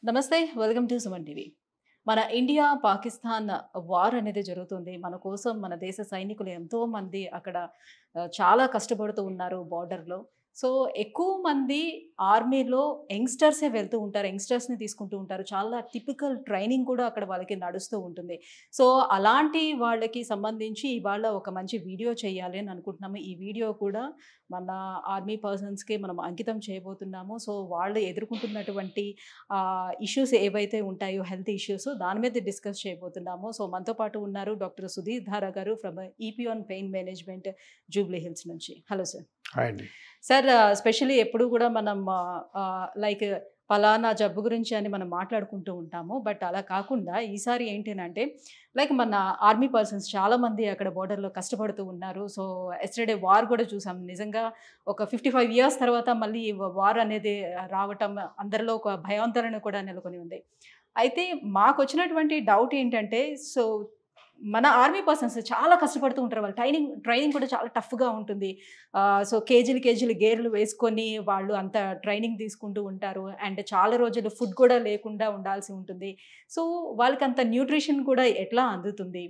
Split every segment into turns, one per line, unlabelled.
నమస్తే. Welcome to Suman TV. మన India, Pakistan war అనేది జరుగుతుంది. మన కోసం మన దేశ సైనికులు ఎంతోమంది అక్కడ చాలా కష్టపడుతూ ఉన్నారు బార్డర్‌లో. సో, ఎక్కువ మంది ఆర్మీలో యంగ్‌స్టర్సే వెళ్తూ ఉంటారు. యంగ్‌స్టర్స్‌ని తీసుకుంటూ ఉంటారు. చాలా టిపికల్ ట్రైనింగ్ కూడా అక్కడ వాళ్ళకి నడుస్తూ ఉంటుంది. సో, అలాంటి వాళ్ళకి సంబంధించి ఇవాళ ఒక మంచి వీడియో చేయాలి అని అనుకుంటున్నాము. ఈ వీడియో కూడా మన ఆర్మీ పర్సన్స్‌కి మనం అంకితం చేయబోతున్నాము. సో, వాళ్ళు ఎదుర్కొంటున్నటువంటి ఇష్యూస్ ఏవైతే ఉంటాయో హెల్త్ ఇష్యూస్ దాని మీద డిస్కస్ చేయబోతున్నాము. సో, మనతో పాటు ఉన్నారు doctor Sudheer Dhara garu from Epione pain management Jubilee Hills నుంచి. Hello sir.
హాయ్ అండి.
సార్, స్పెషల్లీ ఎప్పుడు కూడా మనం లైక్ పలానా జబ్బు గురించి అని మనం మాట్లాడుకుంటూ ఉంటాము. బట్ అలా కాకుండా ఈసారి ఏంటనంటే లైక్ మన ఆర్మీ పర్సన్స్ చాలామంది అక్కడ బోర్డర్‌లో కష్టపడుతూ ఉన్నారు. సో, యెస్టర్‌డే వార్ కూడా చూసాం. నిజంగా ఒక 55 ఇయర్స్ తర్వాత మళ్ళీ వార్ అనేది రావటం అందరిలో ఒక భయాందోళన కూడా నెలకొని ఉంది. అయితే మాకొచ్చినటువంటి డౌట్ ఏంటంటే సో, మన ఆర్మీ పర్సన్స్ చాలా కష్టపడుతూ ఉంటారు. వాళ్ళు ట్రైనింగ్ కూడా చాలా టఫ్‌గా ఉంటుంది. సో, కేజీలు గేర్లు వేసుకొని వాళ్ళు అంత ట్రైనింగ్ తీసుకుంటూ ఉంటారు. అండ్ చాలా రోజులు ఫుడ్ కూడా లేకుండా ఉండాల్సి ఉంటుంది. సో, వాళ్ళకంత న్యూట్రిషన్ కూడా ఎట్లా అందుతుంది?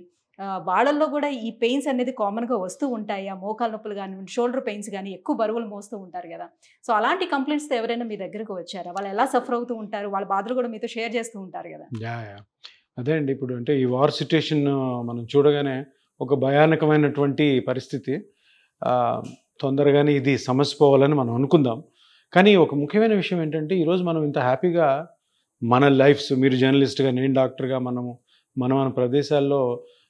వాళ్ళల్లో కూడా ఈ పెయిన్స్ అనేది కామన్‌గా వస్తూ ఉంటాయా? మోకాళ్ళ నొప్పులు గానివ్వండి, షోల్డర్ పెయిన్స్ గాని, ఎక్కువ బరువులు మోస్తూ ఉంటారు గదా! సో, అలాంటి కంప్లెయింట్స్‌తో ఎవరైనా మీ దగ్గరకు వచ్చారా? వాళ్ళు ఎలా సఫర్ అవుతూ ఉంటారు? వాళ్ళ బాధలు కూడా మీతో షేర్ చేస్తూ ఉంటారు గదా!
యాహ్! అదే అండి. ఇప్పుడు అంటే ఈ వార్ సిట్యుయేషన్ మనం చూడగానే ఒక భయానకమైనటువంటి పరిస్థితి. ఆహ్, తొందరగానే ఇది సమస్య పోవాలని మనం అనుకుందాం. కానీ ఒక ముఖ్యమైన విషయం ఏంటంటే ఈరోజు మనం ఇంత హ్యాపీగా మన లైఫ్స్, మీరు జర్నలిస్ట్‌గా, నేను డాక్టర్‌గా మన ప్రదేశాల్లో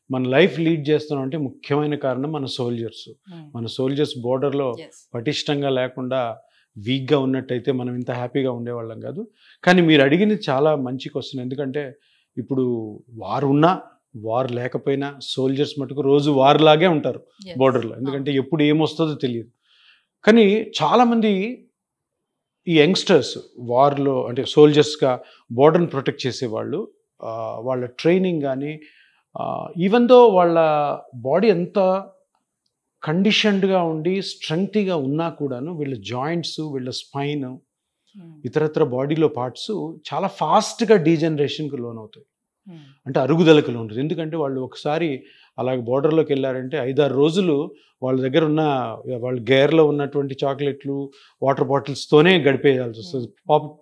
మన లైఫ్ లీడ్ చేస్తున్నాం అంటే ముఖ్యమైన కారణం మన సోల్జర్స్. మన సోల్జర్స్ బోర్డర్‌లో
యెస్.
పటిష్టంగా లేకుండా వీక్‌గా ఉన్నట్టయితే మనం ఇంత హ్యాపీగా ఉండేవాళ్ళం కాదు. కానీ మీరు అడిగింది చాలా మంచి క్వెషన్. ఎందుకంటే ఇప్పుడు వార్ ఉన్నా, వార్ లేకపోయినా సోల్జర్స్ మటుకు రోజు వార్ లాగే ఉంటారు
యెస్.
బోర్డర్‌లో. ఎందుకంటే ఎప్పుడు ఏమొస్తుందో తెలియదు. కానీ చాలామంది ఈ యంగ్స్టర్స్ వార్‌లో అంటే సోల్జర్స్‌గా బోర్డర్‌ని ప్రొటెక్ట్ చేసేవాళ్ళు వాళ్ళ ట్రైనింగ్ గానీ ఈవెన్ దో వాళ్ళ బాడీ ఎంత కండిషన్డ్‌గా ఉండి స్ట్రెంగ్తీగా ఉన్నా కూడాను వీళ్ళ జాయింట్స్, వీళ్ళ స్పైన్, ఇతరత్ర బాడీలో పార్ట్స్ చాలా ఫాస్ట్‌గా డీజనరేషన్‌కి లోనవుతాయి. అంటే అరుగుదలకు లోనవుతాయి. ఎందుకంటే వాళ్ళు ఒకసారి అలాగే బోర్డర్‌లోకి వెళ్ళారంటే 5-6 రోజులు వాళ్ళ దగ్గర ఉన్న వాళ్ళ గేర్‌లో ఉన్నటువంటి చాక్లెట్లు, వాటర్ బాటిల్స్‌తోనే గడిపేయాల్సి వస్తుంది.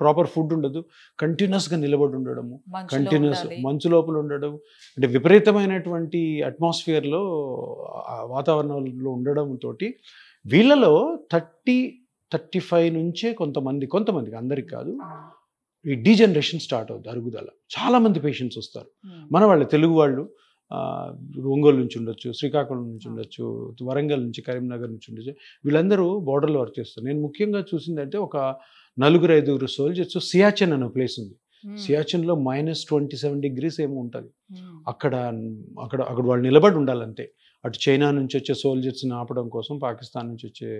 ప్రాపర్ ఫుడ్ ఉండదు. కంటిన్యూస్‌గా నిలబడి ఉండడము, కంటిన్యూస్ మంచు లోపల ఉండడం, అంటే విపరీతమైనటువంటి అట్మాస్ఫియర్‌లో వాతావరణంలో ఉండడంతోటి వీళ్ళలో 35 నుంచే కొంతమందికి అందరికి కాదు, ఈ డీజనరేషన్ స్టార్ట్ అవుతుంది, అరుగుదల. చాలామంది పేషెంట్స్ వస్తారు. మన వాళ్ళు తెలుగు వాళ్ళు ఒంగోలు నుంచి ఉండొచ్చు, శ్రీకాకుళం నుంచి ఉండొచ్చు, వరంగల్ నుంచి, కరీంనగర్ నుంచి ఉండొచ్చు. వీళ్ళందరూ బోర్డర్లో వర్క్ చేస్తారు. నేను ముఖ్యంగా చూసిందంటే ఒక 4-5 సోల్జర్స్ సియాచెన్ అనే ప్లేస్ ఉంది. సియాచెన్లో -27 degrees ఏమో ఉంటుంది. అక్కడ వాళ్ళు నిలబడి ఉండాలంతే. అటు చైనా నుంచి వచ్చే సోల్జర్స్ని ఆపడం కోసం, పాకిస్తాన్ నుంచి వచ్చే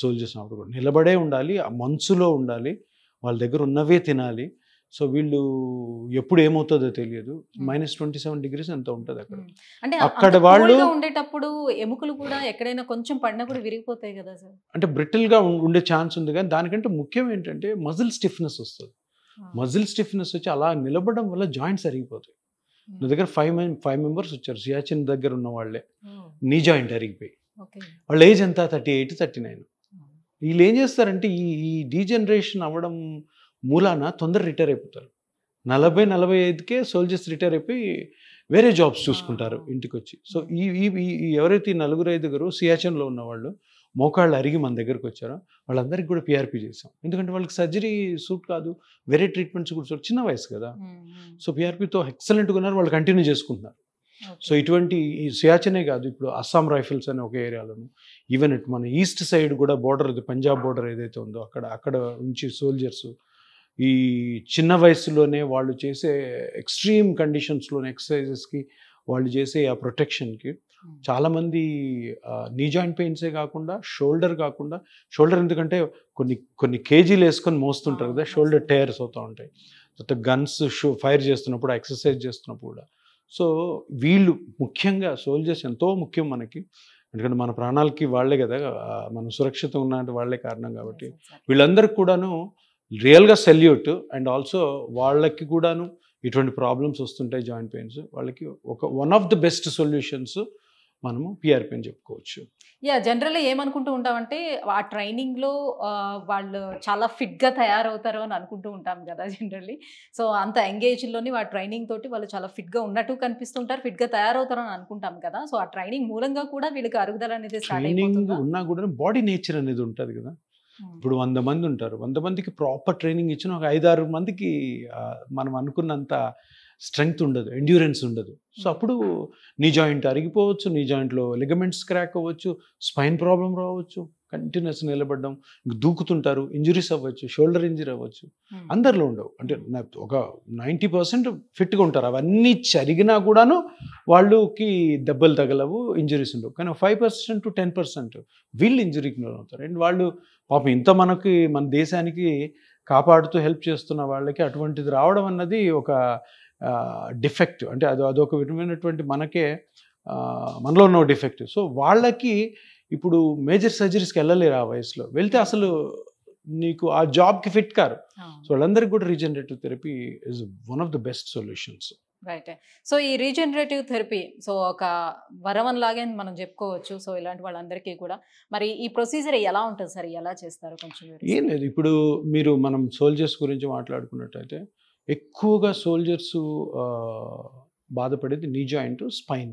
సోల్జర్స్ని ఆపడం కూడా నిలబడే ఉండాలి, ఆ మంచులో ఉండాలి, వాళ్ళ దగ్గర ఉన్నవే తినాలి. సో వీళ్ళు ఎప్పుడు ఏమవుతుందో తెలియదు. -27 degrees ఎంత ఉంటుంది అక్కడ.
అంటే
అక్కడ వాళ్ళు
ఉండేటప్పుడు ఎముకలు కూడా ఎక్కడైనా కొంచెం పడినా కూడా విరిగిపోతాయి కదా సార్.
అంటే బ్రిటిల్గా ఉండే ఛాన్స్ ఉంది. కానీ దానికంటే ముఖ్యం ఏంటంటే మజిల్ స్టిఫ్నెస్ వస్తుంది. మజిల్ స్టిఫ్నెస్ వచ్చి అలా నిలబడడం వల్ల జాయింట్స్ అరిగిపోతాయి. నా దగ్గర 5 మెంబర్స్ వచ్చారు సియాచిన్ దగ్గర ఉన్న వాళ్ళే. నీ జాయింట్ అరిగిపోయి. వాళ్ళ ఏజ్ ఎంత? 38, 39. వీళ్ళు ఏం చేస్తారంటే ఈ డీజనరేషన్ అవ్వడం మూలాన తొందర రిటైర్ అయిపోతారు. 40-45కే సోల్జర్స్ రిటైర్ అయిపోయి వేరే జాబ్స్ చూసుకుంటారు ఇంటికి వచ్చి. సో ఎవరైతే 4-5 సియాచెన్లో ఉన్నవాళ్ళు మోకాళ్ళు అరిగి మన దగ్గరకు వచ్చారో వాళ్ళందరికీ కూడా పిఆర్పి చేసాం. ఎందుకంటే వాళ్ళకి సర్జరీ సూట్ కాదు, వేరే ట్రీట్మెంట్స్ కూడా చిన్న వయసు కదా. సో పిఆర్పితో ఎక్సలెంట్గా ఉన్నారు, వాళ్ళు కంటిన్యూ చేసుకుంటున్నారు. సో ఇటువంటి ఈ సియాచెనే కాదు, ఇప్పుడు అస్సాం రైఫిల్స్ అనే ఒక ఏరియాలోను, ఈవెన్ ఇటు మన ఈస్ట్ సైడ్ కూడా బోర్డర్, పంజాబ్ బోర్డర్ ఏదైతే ఉందో అక్కడ నుంచి సోల్జర్స్ ఈ చిన్న వయసులోనే వాళ్ళు చేసే ఎక్స్ట్రీమ్ కండిషన్స్లోనే ఎక్సర్సైజెస్కి, వాళ్ళు చేసే ఆ ప్రొటెక్షన్కి చాలామంది నీ జాయింట్ పెయిన్సే కాకుండా షోల్డర్ ఎందుకంటే కొన్ని కేజీలు వేసుకొని మోస్తుంటారు కదా, షోల్డర్ టైర్స్ అవుతూ ఉంటాయి. తర్వాత గన్స్ ఫైర్ చేస్తున్నప్పుడు, ఎక్సర్సైజ్ చేస్తున్నప్పుడు కూడా. సో వీళ్ళు ముఖ్యంగా సోల్జర్స్ ఎంతో ముఖ్యం మనకి. ఎందుకంటే మన ప్రాణాలకి వాళ్ళే కదా, మనం సురక్షితంగా ఉన్నట్టు వాళ్ళే కారణం కాబట్టి వీళ్ళందరికీ కూడాను రియల్గా సెల్యూట్. అండ్ ఆల్సో వాళ్ళకి కూడాను ఇటువంటి ప్రాబ్లమ్స్ వస్తుంటాయి జాయింట్ పెయిన్స్, వాళ్ళకి one of the best solutions మనము పిఆర్పి అని చెప్పుకోవచ్చు.
జనరల్లీ ఏమనుకుంటూ ఉంటామంటే ఆ ట్రైనింగ్లో వాళ్ళు చాలా ఫిట్గా తయారవుతారు అని అనుకుంటూ ఉంటాం కదా జనరల్లీ. సో అంత ఎంగేజ్లోని ఆ ట్రైనింగ్ తోటి వాళ్ళు చాలా ఫిట్గా ఉన్నట్టు కనిపిస్తుంటారు, ఫిట్గా తయారవుతారు అని అనుకుంటాం కదా. సో ఆ ట్రైనింగ్ మూలంగా కూడా వీళ్ళకి అరుగుదల అనేది స్టార్ట్
ట్రైనింగ్
అయిపోతుందా?
ఉన్నా కూడా బాడీ నేచర్ అనేది ఉంటుంది కదా. ఇప్పుడు 100 మంది ఉంటారు, 100 మందికి ప్రాపర్ ట్రైనింగ్ ఇచ్చిన ఒక 5-6 మందికి మనం అనుకున్నంత స్ట్రెంగ్త్ ఉండదు, ఎండ్యూరెన్స్ ఉండదు. సో అప్పుడు నీ జాయింట్ అరిగిపోవచ్చు, నీ జాయింట్లో లిగమెంట్స్ క్రాక్ అవ్వచ్చు, స్పైన్ ప్రాబ్లం రావచ్చు, కంటిన్యూస్ నిలబడడం, దూకుతుంటారు, ఇంజురీస్ అవ్వచ్చు, షోల్డర్ ఇంజరీ అవ్వచ్చు. అందరిలో ఉండవు, అంటే ఒక 90% ఫిట్గా ఉంటారు. అవన్నీ జరిగినా కూడాను వాళ్ళకి దెబ్బలు తగలవు, ఇంజరీస్ ఉండవు. కానీ 5% to 10% వీళ్ళు ఇంజరీకి అవుతారు. అండ్ వాళ్ళు పాపం ఇంత మనకి మన దేశానికి కాపాడుతూ హెల్ప్ చేస్తున్న వాళ్ళకి అటువంటిది రావడం అన్నది ఒక డిఫెక్ట్. అంటే అదొక విధమైనటువంటి మనకే మనలో ఉన్న డిఫెక్ట్. సో వాళ్ళకి ఇప్పుడు మేజర్ సర్జరీస్కి వెళ్ళలేరు ఆ వయసులో, వెళ్తే అసలు నీకు ఆ జాబ్కి ఫిట్ కారు. సో వాళ్ళందరికీ కూడా regenerative therapy is one of the best solutions.
Right. So ఈ రీజనరేటివ్ థెరపీ సో ఒక వరం లాగే మనం చెప్పుకోవచ్చు. సో ఇలాంటి వాళ్ళందరికీ కూడా మరి ఈ ప్రొసీజర్ ఎలా ఉంటుంది సార్, ఎలా చేస్తారు కొంచెం వివరిస్తారా?
ఏం లేదు, ఇప్పుడు మనం సోల్జర్స్ గురించి మాట్లాడుకున్నట్టయితే ఎక్కువగా సోల్జర్స్ బాధపడేది knee joint, spine,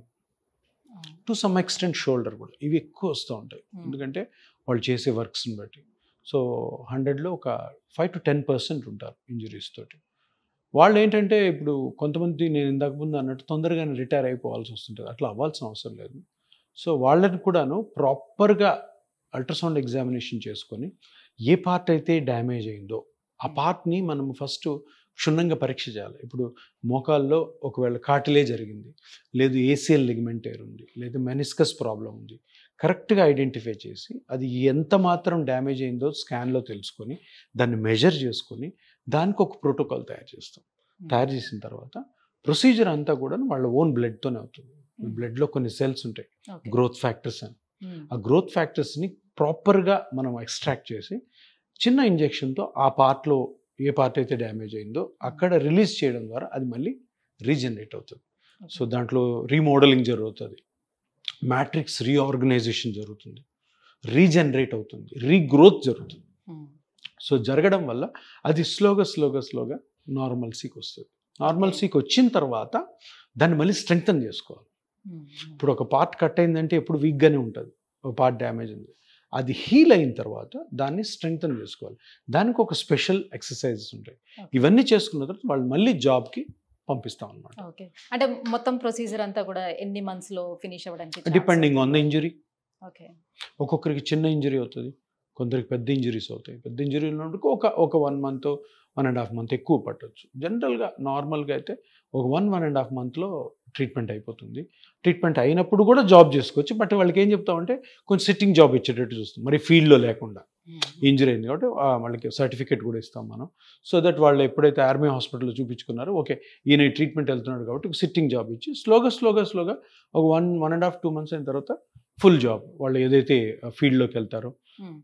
to some extent shoulder కూడా. ఇవి ఎక్కువ వస్తూ ఉంటాయి, ఎందుకంటే వాళ్ళు చేసే వర్క్స్ని బట్టి. సో 100లో ఒక 5 to 10% ఉంటారు ఇంజరీస్ తోటి. వాళ్ళు ఏంటంటే ఇప్పుడు కొంతమంది నేను ఇంతకు ముందు అన్నట్టు తొందరగానే రిటైర్ అయిపోవాల్సి వస్తుంటుంది, అట్లా అవ్వాల్సిన అవసరం లేదు. సో వాళ్ళని కూడాను ప్రాపర్గా అల్ట్రాసౌండ్ ఎగ్జామినేషన్ చేసుకొని ఏ పార్ట్ అయితే డ్యామేజ్ అయిందో ఆ పార్ట్ని మనం ఫస్ట్ క్షుణ్ణంగా పరీక్ష చేయాలి. ఇప్పుడు మోకాల్లో ఒకవేళ కార్టిలే జరిగింది, లేదు ఏసిఎల్ లిగమెంట్ టైర్ ఉంది, లేదా మెనిస్కస్ ప్రాబ్లం ఉంది, కరెక్ట్గా ఐడెంటిఫై చేసి అది ఎంత మాత్రం డ్యామేజ్ అయిందో స్కాన్లో తెలుసుకొని దాన్ని మెజర్ చేసుకొని దానికి ఒక ప్రోటోకాల్ తయారు చేస్తాం. తయారు చేసిన తర్వాత ప్రొసీజర్ అంతా కూడా వాళ్ళ ఓన్ బ్లడ్తోనే అవుతుంది. బ్లడ్లో కొన్ని సెల్స్ ఉంటాయి, గ్రోత్ ఫ్యాక్టర్స్ అని. ఆ గ్రోత్ ఫ్యాక్టర్స్ని ప్రాపర్గా మనం ఎక్స్ట్రాక్ట్ చేసి చిన్న ఇంజెక్షన్తో ఆ పార్ట్లో ఏ పార్ట్ అయితే డ్యామేజ్ అయిందో అక్కడ రిలీజ్ చేయడం ద్వారా అది మళ్ళీ రీజనరేట్ అవుతుంది. సో దాంట్లో రీమోడలింగ్ జరుగుతుంది, మ్యాట్రిక్స్ రీఆర్గనైజేషన్ జరుగుతుంది, రీజనరేట్ అవుతుంది, రీగ్రోత్ జరుగుతుంది. సో జరగడం వల్ల అది స్లోగా నార్మల్సీకి వస్తుంది. నార్మల్సీకి వచ్చిన తర్వాత దాన్ని మళ్ళీ స్ట్రెంగ్తన్ చేసుకోవాలి. ఇప్పుడు ఒక పార్ట్ కట్ అయిందంటే ఎప్పుడు వీక్గానే ఉంటుంది, ఒక పార్ట్ డ్యామేజ్ ఉంది, అది హీల్ అయిన తర్వాత దాన్ని స్ట్రెంగ్తన్ చేసుకోవాలి. దానికి ఒక స్పెషల్ ఎక్సర్సైజెస్ ఉంటాయి. ఇవన్నీ చేసుకున్న తర్వాత వాళ్ళు మళ్ళీ జాబ్కి పంపిస్తాం అనమాట.
ఓకే, అంటే మొత్తం ప్రొసీజర్ అంతా కూడా ఎన్ని మంత్స్లో ఫినిష్ అవ్వడానికి?
Depending on the injury.
Okay,
ఒక్కొక్కరికి చిన్న ఇంజరీ అవుతుంది, కొందరికి పెద్ద ఇంజరీస్ అవుతాయి. పెద్ద ఇంజరీలు ఉన్నందుకు ఒక 1 month 1.5 month ఎక్కువ పట్టవచ్చు. జనరల్గా నార్మల్గా అయితే ఒక 1.5 monthలో ట్రీట్మెంట్ అయిపోతుంది. ట్రీట్మెంట్ అయినప్పుడు కూడా జాబ్ చేసుకోవచ్చు. బట్ వాళ్ళకి ఏం చెప్తామంటే కొంచెం సిట్టింగ్ జాబ్ ఇచ్చేటట్టు చూస్తాం, మరి ఫీల్డ్లో లేకుండా. ఇంజరీ అయింది కాబట్టి వాళ్ళకి సర్టిఫికేట్ కూడా ఇస్తాం మనం. సో దట్ వాళ్ళు ఎప్పుడైతే ఆర్మీ హాస్పిటల్లో చూపించుకున్నారో ఓకే ఈయన ట్రీట్మెంట్ వెళ్తున్నాడు కాబట్టి ఒక సిట్టింగ్ జాబ్ ఇచ్చి స్లోగా ఒక 1.5-2 months అయిన తర్వాత ఫుల్ జాబ్ వాళ్ళు ఏదైతే ఫీల్డ్లోకి వెళ్తారో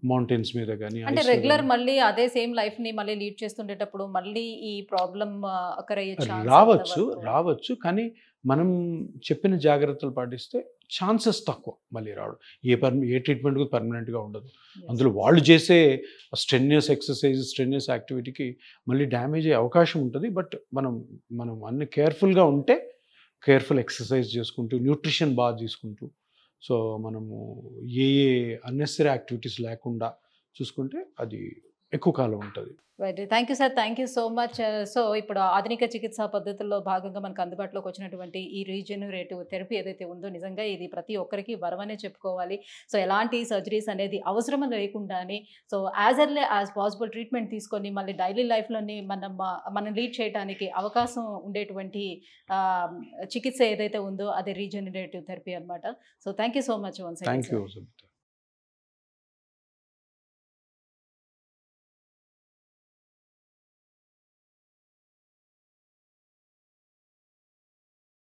మౌంటైన్స్ మీద కానీ.
అంటే రెగ్యులర్ మళ్ళీ అదే సేమ్ లైఫ్ ని మళ్ళీ లీడ్ చేస్తుండేటప్పుడు మళ్ళీ ఈ ప్రాబ్లం
రావచ్చు, కానీ మనం చెప్పిన జాగ్రత్తలు పాటిస్తే ఛాన్సెస్ తక్కువ మళ్ళీ రావడం. ఏ ట్రీట్మెంట్ కూడా పర్మనెంట్గా ఉండదు. అందులో వాళ్ళు చేసే స్ట్రెన్యూస్ ఎక్సర్సైజ్, స్ట్రెన్యూస్ యాక్టివిటీకి మళ్ళీ డ్యామేజ్ అయ్యే అవకాశం ఉంటుంది. బట్ మనం అన్ని కేర్ఫుల్గా ఉంటే, కేర్ఫుల్ ఎక్సర్సైజ్ చేసుకుంటూ, న్యూట్రిషన్ బాగా తీసుకుంటూ, సో మనము ఏ అన్నెసరీ యాక్టివిటీస్ లేకుండా చూసుకుంటే అది ఎక్కువ కాలం ఉంటుంది.
Right, thank you sir, thank you so much. So ఇప్పుడు ఆధునిక చికిత్సా పద్ధతుల్లో భాగంగా మనకు అందుబాటులోకి వచ్చినటువంటి ఈ రీజనరేటివ్ థెరపీ ఏదైతే ఉందో నిజంగా ఇది ప్రతి ఒక్కరికి వరమనే చెప్పుకోవాలి. సో ఎలాంటి సర్జరీస్ అనేది అవసరం లేకుండానే so as early as possible treatment తీసుకొని మళ్ళీ డైలీ లైఫ్లోని మనం లీడ్ చేయడానికి అవకాశం ఉండేటువంటి చికిత్స ఏదైతే ఉందో అది రీజనరేటివ్ థెరపీ అనమాట. So thank you so much once.
Thank you.